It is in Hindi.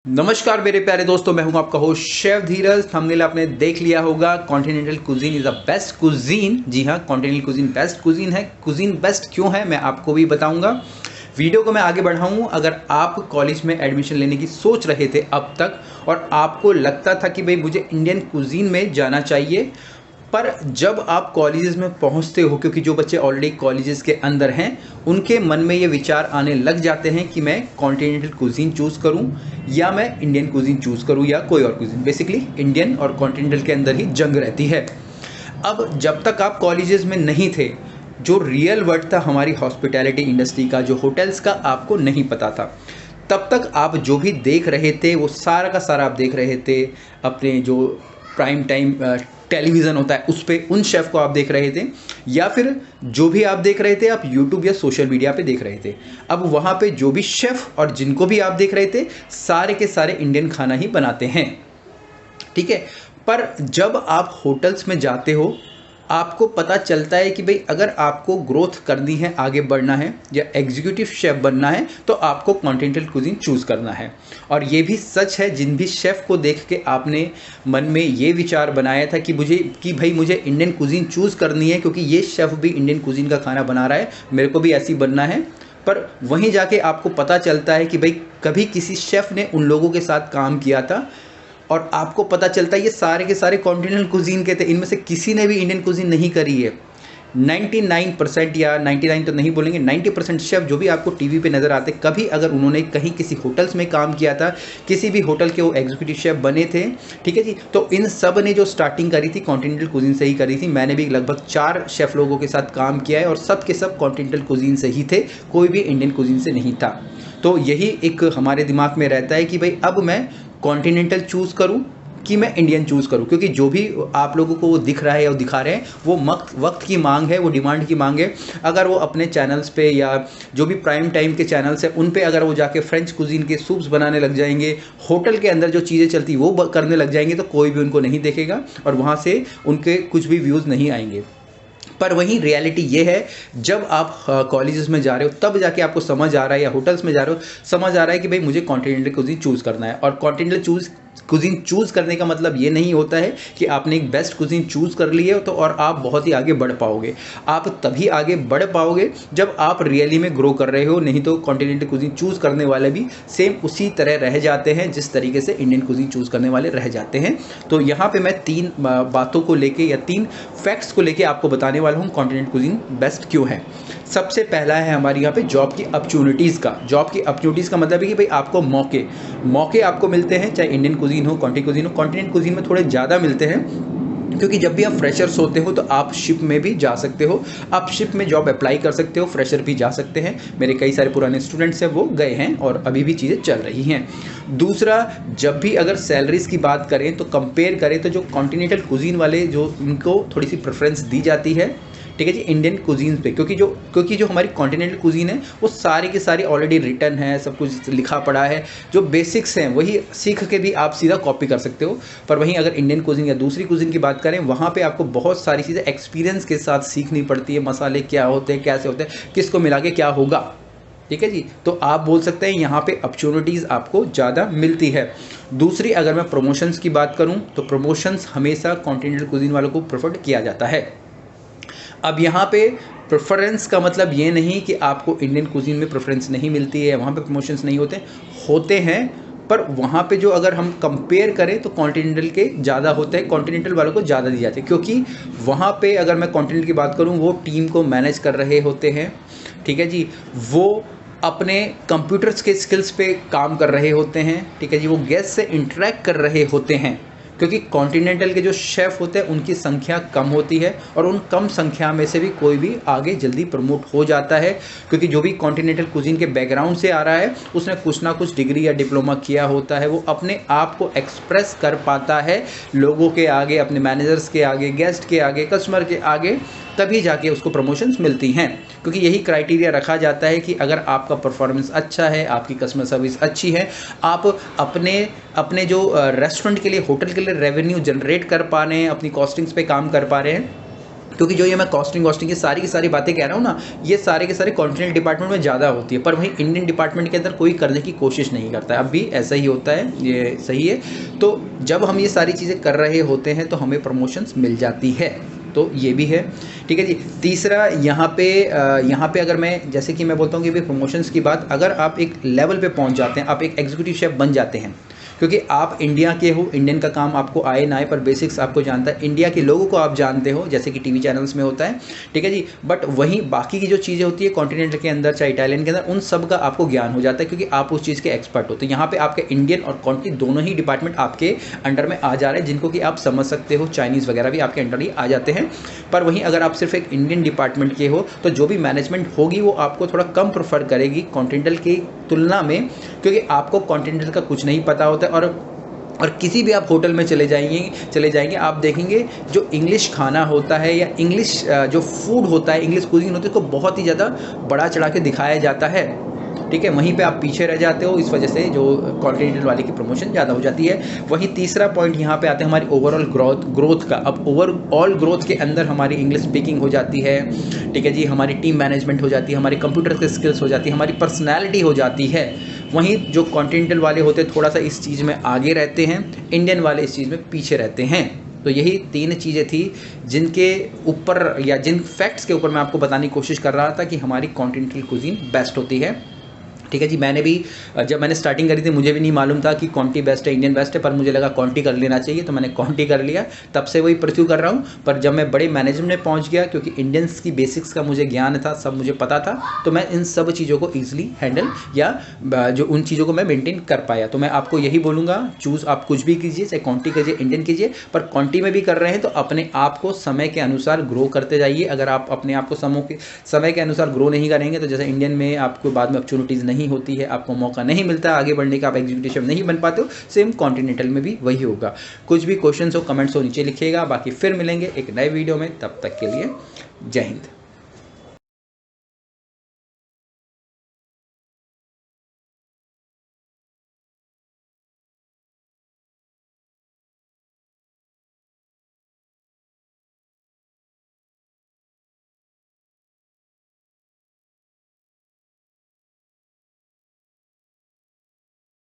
नमस्कार मेरे प्यारे दोस्तों, मैं हूं आपका होस्ट शेफ धीरज। थंबनेल आपने देख लिया होगा, continental cuisine is the best cuisine. जी हाँ, कॉन्टिनेंटल कुजीन बेस्ट कुजीन है। कुजीन बेस्ट क्यों है मैं आपको भी बताऊंगा। वीडियो को मैं आगे बढ़ाऊं, अगर आप कॉलेज में एडमिशन लेने की सोच रहे थे अब तक और आपको लगता था कि भाई मुझे इंडियन कुजीन में जाना चाहिए, पर जब आप कॉलेजेस में पहुंचते हो, क्योंकि जो बच्चे ऑलरेडी कॉलेजेस के अंदर हैं उनके मन में ये विचार आने लग जाते हैं कि मैं कॉन्टिनेंटल कुजीन चूज़ करूं या मैं इंडियन कुजीन चूज़ करूं या कोई और कुजीन। बेसिकली इंडियन और कॉन्टिनेंटल के अंदर ही जंग रहती है। अब जब तक आप कॉलेजेस में नहीं थे, जो रियल वर्ड था हमारी हॉस्पिटैलिटी इंडस्ट्री का, जो होटल्स का, आपको नहीं पता था। तब तक आप जो भी देख रहे थे वो सारा का सारा आप देख रहे थे अपने जो प्राइम टाइम टेलीविज़न होता है उस पर, उन शेफ़ को आप देख रहे थे, या फिर जो भी आप देख रहे थे आप यूट्यूब या सोशल मीडिया पे देख रहे थे। अब वहाँ पे जो भी शेफ़ और जिनको भी आप देख रहे थे, सारे के सारे इंडियन खाना ही बनाते हैं, ठीक है। पर जब आप होटल्स में जाते हो, आपको पता चलता है कि भाई अगर आपको ग्रोथ करनी है, आगे बढ़ना है या एग्जीक्यूटिव शेफ़ बनना है, तो आपको कॉन्टिनेंटल कुजीन चूज़ करना है। और ये भी सच है, जिन भी शेफ़ को देख के आपने मन में ये विचार बनाया था कि भाई मुझे इंडियन कुजीन चूज़ करनी है क्योंकि ये शेफ़ भी इंडियन कुजीन का खाना बना रहा है, मेरे को भी ऐसी बनना है। पर वहीं जाके आपको पता चलता है कि भाई कभी किसी शेफ़ ने उन लोगों के साथ काम किया था और आपको पता चलता है ये सारे के सारे कॉन्टिनेंटल कुजीन के थे, इनमें से किसी ने भी इंडियन कुजीन नहीं करी है। 99% या 99 तो नहीं बोलेंगे, 90% शेफ़ जो भी आपको टीवी पे नज़र आते, कभी अगर उन्होंने कहीं किसी होटल्स में काम किया था, किसी भी होटल के वो एग्जीक्यूटिव शेफ़ बने थे, ठीक है जी, तो इन सब ने जो स्टार्टिंग करी थी कॉन्टिनेंटल कुजीन से ही करी थी। मैंने भी लगभग 4 शेफ़ लोगों के साथ काम किया है और सब के सब कॉन्टिनेंटल कुजीन से ही थे, कोई भी इंडियन कुजीन से नहीं था। तो यही एक हमारे दिमाग में रहता है कि भाई अब मैं कॉन्टिनेंटल चूज़ करूं कि मैं इंडियन चूज़ करूं, क्योंकि जो भी आप लोगों को वो दिख रहा है या वो दिखा रहे हैं वो वक्त की मांग है, वो डिमांड की मांग है। अगर वो अपने चैनल्स पे या जो भी प्राइम टाइम के चैनल्स हैं उन पे अगर वो जाके फ्रेंच कुजीन के सूप्स बनाने लग जाएंगे, होटल के अंदर जो चीज़ें चलती वो करने लग जाएंगे, तो कोई भी उनको नहीं देखेगा और वहाँ से उनके कुछ भी व्यूज़ नहीं आएंगे। पर वहीं रियलिटी ये है, जब आप कॉलेजेस में जा रहे हो तब जाके आपको समझ आ रहा है, या होटल्स में जा रहे हो समझ आ रहा है कि भाई मुझे कॉन्टिनेंटल कुजीन चूज़ करना है। और कॉन्टिनेंटल कुजीन चूज़ करने का मतलब ये नहीं होता है कि आपने एक बेस्ट कुजीन चूज़ कर ली है तो और आप बहुत ही आगे बढ़ पाओगे। आप तभी आगे बढ़ पाओगे जब आप रियली में ग्रो कर रहे हो, नहीं तो कॉन्टिनेंटल कुजीन चूज़ करने वाले भी सेम उसी तरह रह जाते हैं जिस तरीके से इंडियन कुजीन चूज़ करने वाले रह जाते हैं। तो यहाँ पे मैं 3 बातों को लेके या 3 फैक्ट्स को लेके आपको बताने वाला हूँ कॉन्टिनेंटल कुजीन बेस्ट क्यों है। सबसे पहला है हमारे यहाँ पे जॉब की अपॉर्चुनिटीज़ का। जॉब की अपॉर्चुनिटीज़ का मतलब है कि भाई आपको मौके आपको मिलते हैं, चाहे इंडियन कुजीन हो, कुजीन हो। कॉन्टिनेंटल कुजीन में थोड़े ज़्यादा मिलते हैं क्योंकि जब भी आप फ्रेशर्स होते हो तो आप शिप में भी जा सकते हो, आप शिप में जॉब अप्लाई कर सकते हो, फ्रेशर भी जा सकते हैं। मेरे कई सारे पुराने स्टूडेंट्स हैं वो गए हैं और अभी भी चीज़ें चल रही हैं। दूसरा, जब भी अगर सैलरीज़ की बात करें तो कंपेयर करें तो जो कॉन्टिनेंटल कुजीन वाले जो उनको थोड़ी सी प्रेफरेंस दी जाती है, ठीक है जी, इंडियन कुजीन पे, क्योंकि जो हमारी कॉन्टिनेंटल कुजीन है वो सारी की सारी ऑलरेडी रिटन है, सब कुछ लिखा पड़ा है, जो बेसिक्स हैं वही सीख के भी आप सीधा कॉपी कर सकते हो। पर वहीं अगर इंडियन कुजीन या दूसरी कुजीन की बात करें, वहाँ पे आपको बहुत सारी चीज़ें एक्सपीरियंस के साथ सीखनी पड़ती है। मसाले क्या होते हैं, कैसे होते हैं, किसको मिला के क्या होगा, ठीक है जी। तो आप बोल सकते हैं यहाँ पे अपॉर्चुनिटीज़ आपको ज़्यादा मिलती है। दूसरी, अगर मैं प्रमोशंस की बात करूँ तो प्रमोशंस हमेशा कॉन्टिनेंटल कुजीन वालों को प्रेफर किया जाता है। अब यहाँ पे प्रेफरेंस का मतलब ये नहीं कि आपको इंडियन कुजीन में प्रेफरेंस नहीं मिलती है, वहाँ पे प्रमोशंस नहीं होते हैं, पर वहाँ पे जो अगर हम कंपेयर करें तो कॉन्टिनेंटल के ज़्यादा होते हैं, कॉन्टिनेंटल वालों को ज़्यादा दी जाती है। क्योंकि वहाँ पे अगर मैं कॉन्टिनेंटल की बात करूँ, वो टीम को मैनेज कर रहे होते हैं, ठीक है जी, वो अपने कंप्यूटर्स के स्किल्स पे काम कर रहे होते हैं, ठीक है जी, वो गेस्ट से इंटरेक्ट कर रहे होते हैं। क्योंकि कॉन्टिनेंटल के जो शेफ़ होते हैं उनकी संख्या कम होती है और उन कम संख्या में से भी कोई भी आगे जल्दी प्रमोट हो जाता है, क्योंकि जो भी कॉन्टिनेंटल कुजीन के बैकग्राउंड से आ रहा है उसने कुछ ना कुछ डिग्री या डिप्लोमा किया होता है, वो अपने आप को एक्सप्रेस कर पाता है लोगों के आगे, अपने मैनेजर्स के आगे, गेस्ट के आगे, कस्टमर के आगे, तभी जाके उसको प्रमोशंस मिलती हैं। क्योंकि यही क्राइटेरिया रखा जाता है कि अगर आपका परफॉर्मेंस अच्छा है, आपकी कस्टमर सर्विस अच्छी है, आप अपने जो रेस्टोरेंट के लिए, होटल के लिए रेवेन्यू जनरेट कर पा रहे हैं, अपनी कॉस्टिंग्स पे काम कर पा रहे हैं, क्योंकि जो ये मैं कॉस्टिंग की सारी बातें कह रहा हूँ ना, ये सारे के सारे कॉन्टिनेंटल डिपार्टमेंट में ज़्यादा होती है, पर वहीं इंडियन डिपार्टमेंट के अंदर कोई करने की कोशिश नहीं करता है। अब भी ऐसा ही होता है, ये सही है। तो जब हम ये सारी चीज़ें कर रहे होते हैं तो हमें प्रमोशंस मिल जाती है, तो ये भी है। ठीक है जी। तीसरा यहाँ पे अगर मैं, जैसे कि मैं बोलता हूँ कि भाई प्रमोशंस की बात, अगर आप एक लेवल पे पहुँच जाते हैं, आप एक एग्जीक्यूटिव शेफ बन जाते हैं, क्योंकि आप इंडिया के हो, इंडियन का काम आपको आए ना आए पर बेसिक्स आपको जानता है, इंडिया के लोगों को आप जानते हो, जैसे कि टीवी चैनल्स में होता है। ठीक है जी। बट वहीं बाकी की जो चीज़ें होती है कॉन्टिनेंट के अंदर चाहे इटालियन के अंदर, उन सब का आपको ज्ञान हो जाता है, क्योंकि आप उस चीज़ के एक्सपर्ट हो। तो यहाँ पे आपके इंडियन और कॉन्टी दोनों ही डिपार्टमेंट आपके अंडर में आ जा रहे हैं, जिनको कि आप समझ सकते हो। चाइनीज़ वगैरह भी आपके अंडर ही आ जाते हैं। पर वहीं अगर आप सिर्फ एक इंडियन डिपार्टमेंट के हो तो जो भी मैनेजमेंट होगी वो आपको थोड़ा कम प्रेफर करेगी कॉन्टिनेंटल की तुलना में, क्योंकि आपको कॉन्टिनेंटल का कुछ नहीं पता होता है। और किसी भी आप होटल में चले जाएंगे आप देखेंगे जो इंग्लिश खाना होता है या इंग्लिश जो फूड होता है, इंग्लिश कुजीन होती है, उसको बहुत ही ज़्यादा बड़ा चढ़ा के दिखाया जाता है। ठीक है, वहीं पे आप पीछे रह जाते हो, इस वजह से जो कॉन्टिनेंटल वाले की प्रमोशन ज़्यादा हो जाती है। वहीं तीसरा पॉइंट यहाँ पे आते हैं हमारी ओवरऑल ग्रोथ का। अब ओवरऑल ग्रोथ के अंदर हमारी इंग्लिश स्पीकिंग हो जाती है। ठीक है जी। हमारी टीम मैनेजमेंट हो जाती है, हमारी कंप्यूटर की स्किल्स हो जाती है, हमारी पर्सनैलिटी हो जाती है। वहीं जो कॉन्टिनेंटल वाले होते हैं थोड़ा सा इस चीज़ में आगे रहते हैं, इंडियन वाले इस चीज़ में पीछे रहते हैं। तो यही 3 चीज़ें थी जिनके ऊपर या जिन फैक्ट्स के ऊपर मैं आपको बताने की कोशिश कर रहा था कि हमारी कॉन्टिनेंटल कुजीन बेस्ट होती है। ठीक है जी। मैंने भी जब मैंने स्टार्टिंग करी थी मुझे भी नहीं मालूम था कि कॉन्टी बेस्ट है, इंडियन बेस्ट है, पर मुझे लगा कॉन्टी कर लेना चाहिए, तो मैंने कॉन्टी कर लिया। तब से वही परस्यू कर रहा हूँ। पर जब मैं बड़े मैनेजमेंट में पहुँच गया, क्योंकि इंडियंस की बेसिक्स का मुझे ज्ञान था, सब मुझे पता था, तो मैं इन सब चीज़ों को ईजिली हैंडल या जो उन चीज़ों को मैं मेनटेन कर पाया। तो मैं आपको यही बोलूँगा, चूज़ आप कुछ भी कीजिए, चाहे कॉन्टी कीजिए, इंडियन कीजिए, पर कॉन्टी में भी कर रहे हैं तो अपने आप को समय के अनुसार ग्रो करते जाइए। अगर आप अपने आप को समय के अनुसार ग्रो नहीं करेंगे तो जैसे इंडियन में आपको बाद में अपॉर्चुनिटीज़ नहीं होती है, आपको मौका नहीं मिलता आगे बढ़ने का, आप एग्जीक्यूटिव नहीं बन पाते हो, सेम कॉन्टिनेंटल में भी वही होगा। कुछ भी क्वेश्चंस हो कमेंट्स हो नीचे लिखिएगा। बाकी फिर मिलेंगे एक नए वीडियो में, तब तक के लिए जय हिंद।